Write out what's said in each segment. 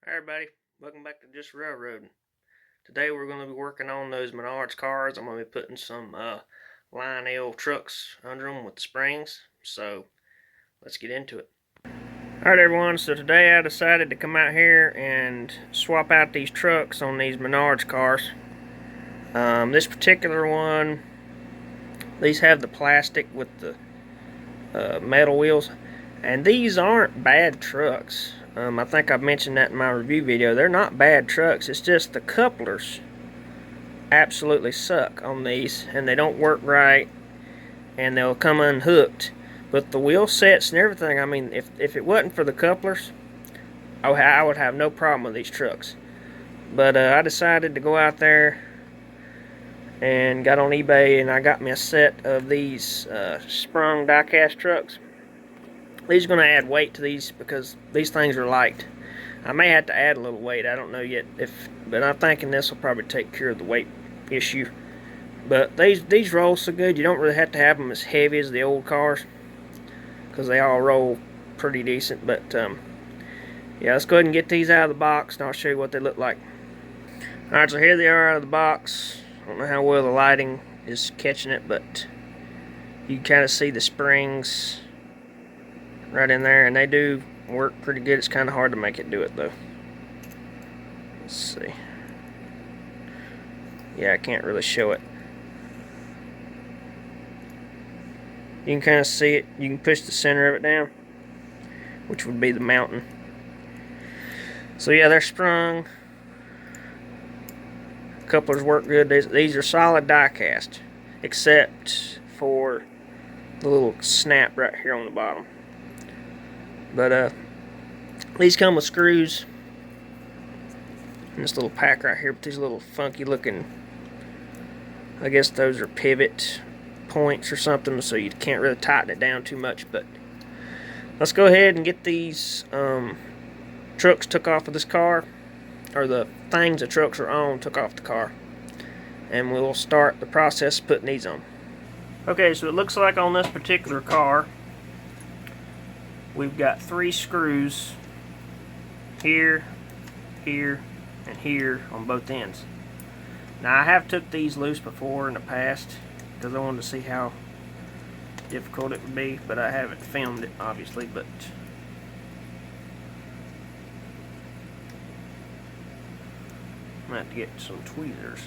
Hi everybody, welcome back to Just Railroading. Today we're going to be working on those Menards cars. I'm going to be putting some Lionel trucks under them with the springs. So let's get into it. Alright everyone, so today I decided to come out here and swap out these trucks on these Menards cars. This particular one, these have the plastic with the metal wheels. And these aren't bad trucks. I think I've mentioned that in my review video. They're not bad trucks. It's just the couplers absolutely suck on these, and they don't work right, and they'll come unhooked. But the wheel sets and everything, I mean, if it wasn't for the couplers, I would have no problem with these trucks. But I decided to go out there and got on eBay, and I got me a set of these sprung die-cast trucks. These are going to add weight to these because these things are light. I may have to add a little weight. I don't know yet, but I'm thinking this will probably take care of the weight issue. But these roll so good, you don't really have to have them as heavy as the old cars because they all roll pretty decent. But yeah, let's go ahead and get these out of the box, and I'll show you what they look like. Alright, so here they are out of the box. I don't know how well the lighting is catching it, but you can kind of see the springs right in there, and they do work pretty good. It's kind of hard to make it do it though. Let's see. Yeah, I can't really show it. You can kind of see it. You can push the center of it down, which would be the mountain. So yeah, they're sprung. Couplers work good. These are solid die cast, except for the little snap right here on the bottom. But these come with screws in this little pack right here, with these little funky looking, I guess those are pivot points or something, so you can't really tighten it down too much. But let's go ahead and get these trucks took off of this car, or the things the trucks are on took off the car, and we'll start the process of putting these on. Okay, so it looks like on this particular car we've got 3 screws here, here, and here on both ends. Now I have took these loose before in the past because I wanted to see how difficult it would be, but I haven't filmed it obviously. But I'm gonna have to get some tweezers.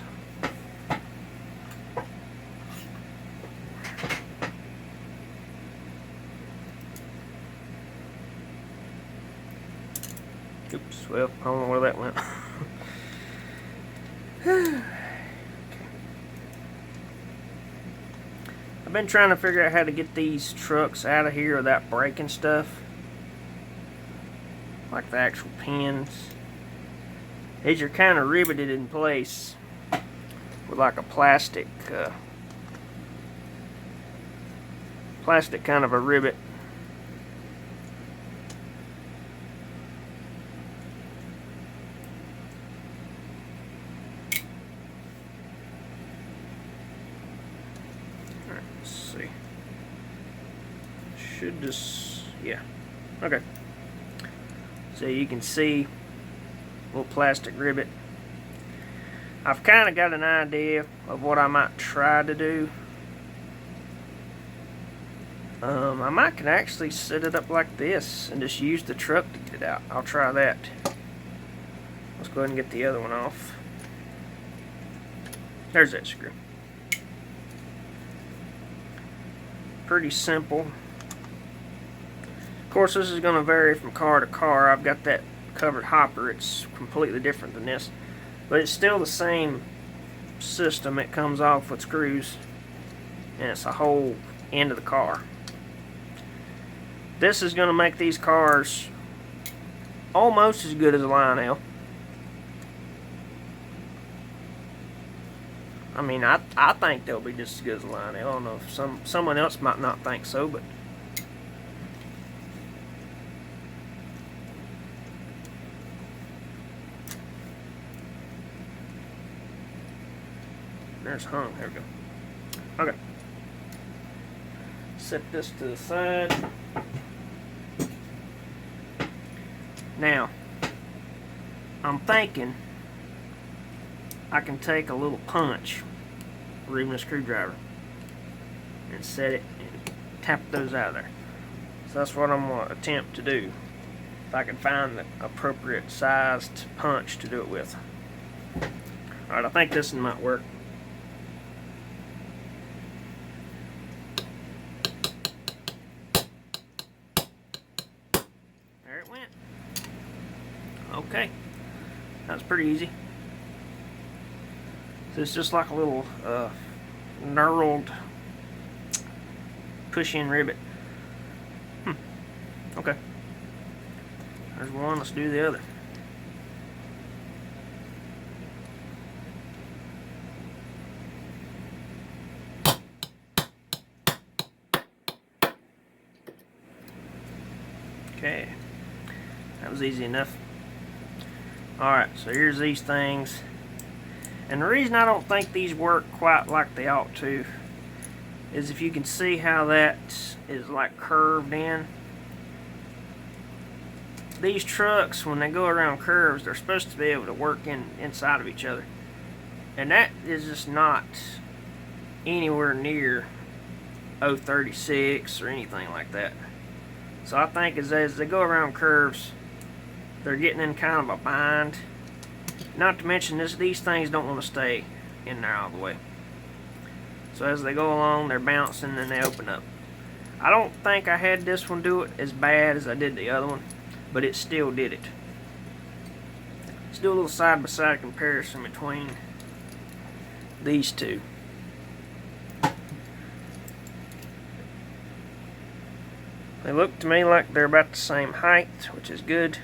Oops, well, I don't know where that went. I've been trying to figure out how to get these trucks out of here without breaking stuff, like the actual pins. These are kind of riveted in place with like a plastic kind of a rivet. Let's see. Should just, yeah. Okay. So you can see a little plastic rivet. I've kind of got an idea of what I might try to do. I might can actually set it up like this and just use the truck to get it out. I'll try that. Let's go ahead and get the other one off. There's that screw. Pretty simple. Of course, this is going to vary from car to car. I've got that covered hopper. It's completely different than this, but it's still the same system. It comes off with screws, and it's a whole end of the car. This is going to make these cars almost as good as a Lionel. I mean, I think they'll be just as good as a Lionel. I don't know if someone else might not think so, but there's hung. There we go. Okay. Set this to the side. Now, I'm thinking I can take a little punch or even a screwdriver and set it and tap those out of there. So that's what I'm going to attempt to do, if I can find the appropriate sized punch to do it with. Alright, I think this one might work. There it went. Okay, that's pretty easy. So it's just like a little knurled push-in rivet. Okay. There's one, let's do the other. Okay, that was easy enough. Alright, so here's these things. And the reason I don't think these work quite like they ought to is if you can see how that is like curved in. These trucks, when they go around curves, they're supposed to be able to work inside of each other. And that is just not anywhere near 036 or anything like that. So I think as they go around curves, they're getting in kind of a bind. Not to mention these things don't want to stay in there all the way. So as they go along, they're bouncing and they open up. I don't think I had this one do it as bad as I did the other one, but it still did it. Let's do a little side-by-side comparison between these two. They look to me like they're about the same height, which is good.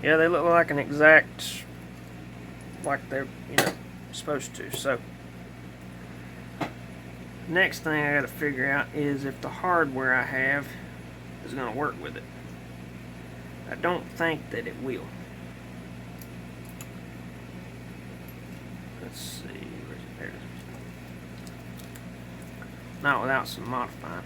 Yeah, they look like an exact, like they're, supposed to. So, next thing I got to figure out is if the hardware I have is going to work with it. I don't think that it will. Let's see, where's it? There it is. Not without some modifying.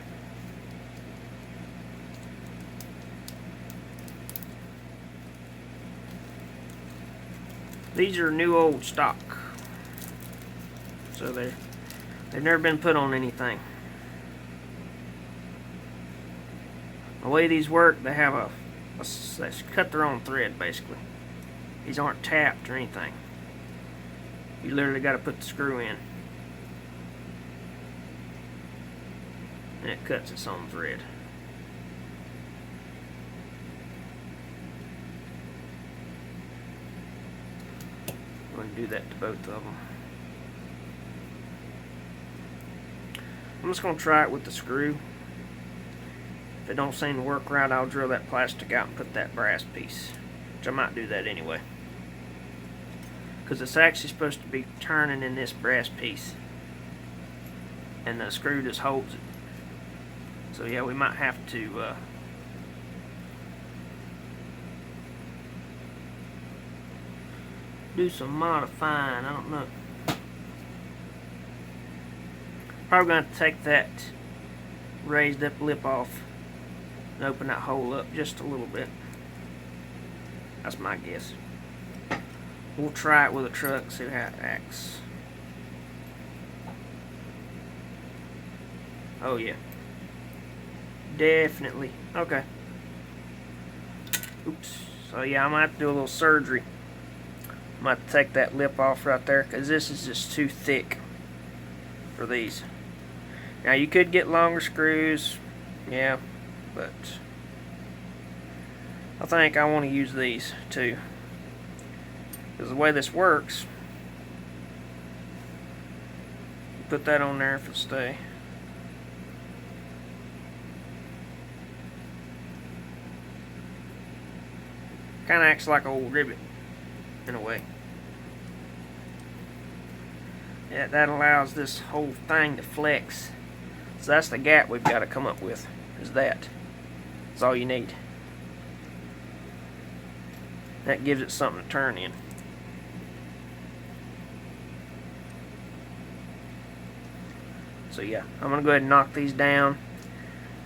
These are new old stock, so they've never been put on anything. The way these work, they have they cut their own thread basically. These aren't tapped or anything. You literally got to put the screw in, and it cuts its own thread. I'm going to do that to both of them. I'm just going to try it with the screw. If it don't seem to work right, I'll drill that plastic out and put that brass piece, which I might do that anyway, because it's actually supposed to be turning in this brass piece, and the screw just holds it. So yeah, we might have to do some modifying. I don't know. Probably going to take that raised up lip off and open that hole up just a little bit. That's my guess. We'll try it with a truck, see how it acts. Oh yeah, definitely. Okay. Oops. So yeah, I might have to do a little surgery. I might have to take that lip off right there, because this is just too thick for these. Now you could get longer screws, yeah, but I think I want to use these too, because the way this works, put that on there for stay. Kind of acts like an old rivet in a way. Yeah, that allows this whole thing to flex. So that's the gap we've got to come up with, is that. That's all you need. That gives it something to turn in. So yeah, I'm going to go ahead and knock these down.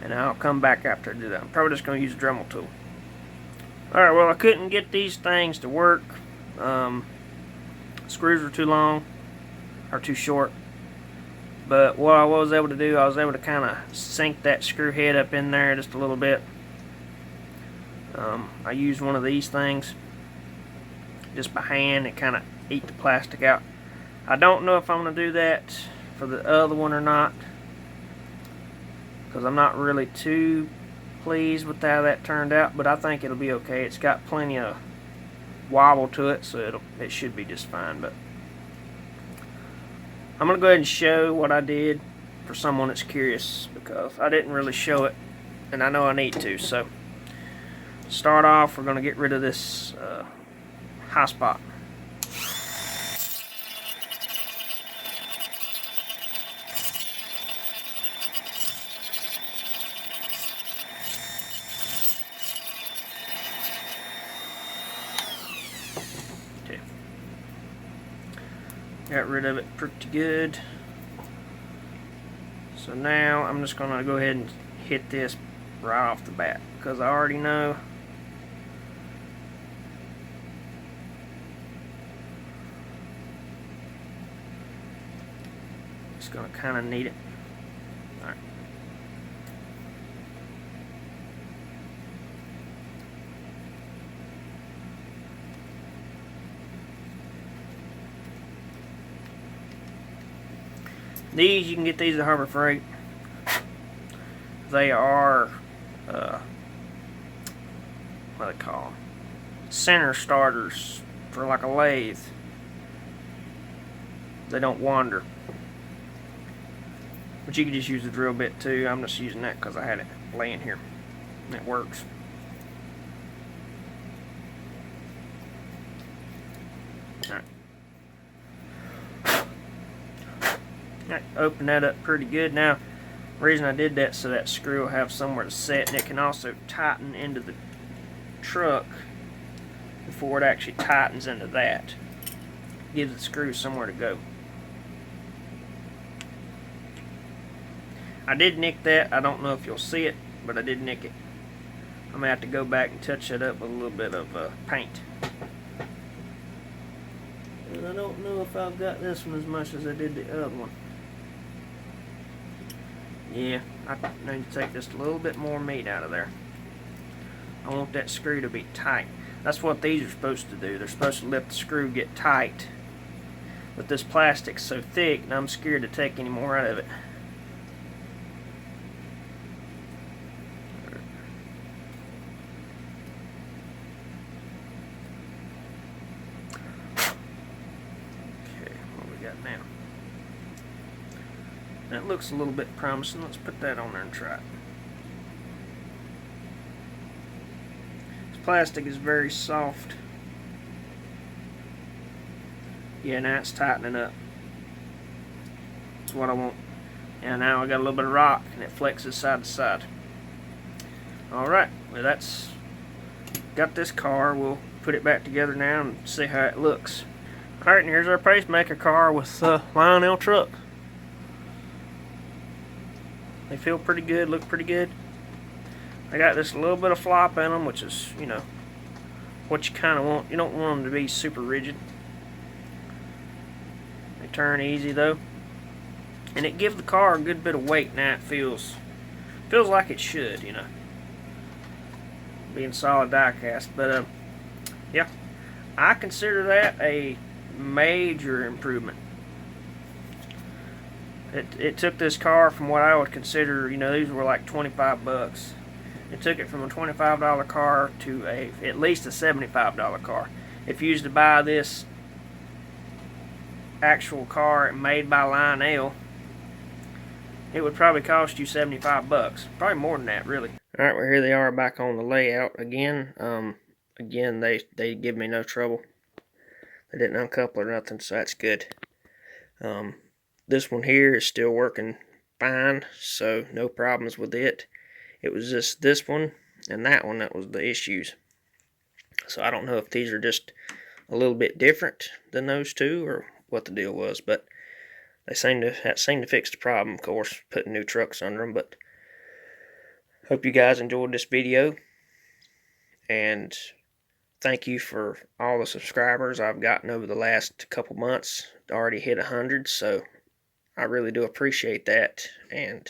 and I'll come back after I do that. I'm probably just going to use a Dremel tool. Alright, well, I couldn't get these things to work. Screws were too long, or too short. But what I was able to do, I was able to kind of sink that screw head up in there just a little bit. I used one of these things just by hand and kind of eat the plastic out. I don't know if I'm going to do that for the other one or not, because I'm not really too pleased with how that turned out, but I think it'll be okay. It's got plenty of wobble to it, so it should be just fine. But I'm going to go ahead and show what I did for someone that's curious, because I didn't really show it, and I know I need to. So, start off, we're going to get rid of this high spot. Okay. Got rid of it pretty good. So now I'm just going to go ahead and hit this right off the bat, because I already know it's going to kind of need it. Alright. These, you can get these at Harbor Freight. They are what do they call them? Center starters for like a lathe. They don't wander. But you can just use the drill bit too. I'm just using that because I had it laying here. And it works. Alright. Alright, open that up pretty good. Now, the reason I did that so that screw will have somewhere to set, and it can also tighten into the truck before it actually tightens into that. Gives the screw somewhere to go. I did nick that. I don't know if you'll see it, but I did nick it. I'm going to have to go back and touch it up with a little bit of paint. And I don't know if I've got this one as much as I did the other one. Yeah, I need to take just a little bit more meat out of there. I want that screw to be tight. That's what these are supposed to do. They're supposed to let the screw get tight. But this plastic's so thick, and I'm scared to take any more out of it. Okay, what we got now? That looks a little bit promising. Let's put that on there and try it. This plastic is very soft. Yeah, now it's tightening up. That's what I want. And now I got a little bit of rock, and it flexes side to side. Alright, well that's got this car. We'll put it back together now and see how it looks. Alright, and here's our pacemaker car with Lionel truck. They feel pretty good, look pretty good. I got this little bit of flop in them, which is, you know, what you kind of want. You don't want them to be super rigid. They turn easy though, and it gives the car a good bit of weight. Now it feels like it should, you know, being solid die cast. But yeah, I consider that a major improvement. It took this car from what I would consider, you know, these were like 25 bucks. It took it from a $25 car to at least a $75 car. If you used to buy this actual car made by Lionel, it would probably cost you 75 bucks. Probably more than that, really. Alright, well here they are back on the layout again. Again, they give me no trouble. They didn't uncouple or nothing, so that's good. This one here is still working fine, so no problems with it. It was just this one and that one that was the issues. So I don't know if these are just a little bit different than those two or what the deal was, but they seem to fix the problem. Of course, putting new trucks under them, but Hope you guys enjoyed this video, and thank you for all the subscribers I've gotten over the last couple months. Already hit 100, so I really do appreciate that, and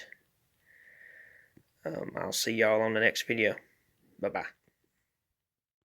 I'll see y'all on the next video. Bye-bye.